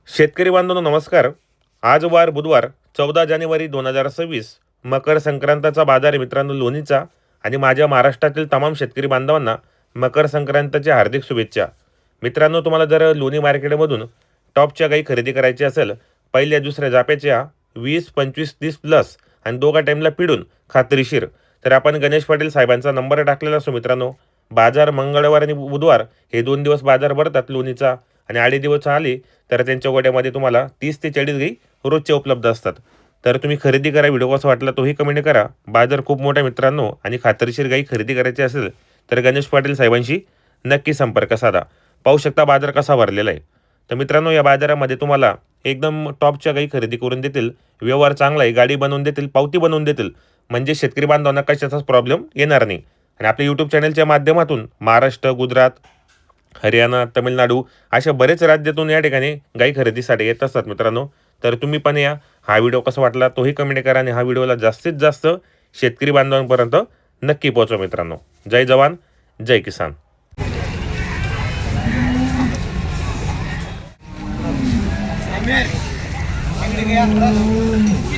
शेतकरी बांधवांनो नमस्कार. आज वार बुधवार 14 जानेवारी 2026 मकर संक्रांतीचा बाजार आहे मित्रांनो लोणीचा. आणि माझ्या महाराष्ट्रातील तमाम शेतकरी बांधवांना मकर संक्रांतीच्या हार्दिक शुभेच्छा. मित्रांनो, तुम्हाला जर लोणी मार्केटमधून टॉपच्या गाई खरेदी करायची असेल, पहिल्या दुसऱ्या जाप्याच्या 20 25 30 प्लस आणि दोघा टाईमला पिडून खात्रीशीर, तर आपण गणेश पाटील साहेबांचा नंबर टाकलेला असतो मित्रांनो. बाजार मंगळवार आणि बुधवार हे 2 दिवस बाजार भरतात लोणीचा. आणि 2.5 दिवस आले तर त्यांच्या गोड्यामध्ये तुम्हाला 30 ते 40 गाई रोजच्या उपलब्ध असतात. तर तुम्ही खरेदी करा. व्हिडिओ कसा वाटला तोही कमेंट करा. बाजार खूप मोठा मित्रांनो, आणि खात्रीशीर गाई खरेदी करायची असेल तर गणेश पाटील साहेबांशी नक्की संपर्क साधा. पाहू शकता बाजार कसा भरलेला आहे. तर मित्रांनो, या बाजारामध्ये तुम्हाला एकदम टॉपच्या गाई खरेदी करून देतील. व्यवहार चांगला आहे. गाडी बनवून देतील, पावती बनवून देतील. म्हणजे शेतकरी बांधवांना कशाचाच प्रॉब्लेम येणार नाही. आणि आपल्या यूट्यूब चॅनलच्या माध्यमातून महाराष्ट्र, गुजरात, हरियाणा, तामिळनाडू अशा बरेच राज्यातून या ठिकाणी गाई खरेदीसाठी येत असतात मित्रांनो. तर तुम्ही पण या. हा व्हिडिओ कसा वाटला तोही कमेंट करा आणि हा व्हिडिओला जास्तीत जास्त शेतकरी बांधवांपर्यंत नक्की पोहोचवा मित्रांनो. जय जवान, जय किसान. Amin.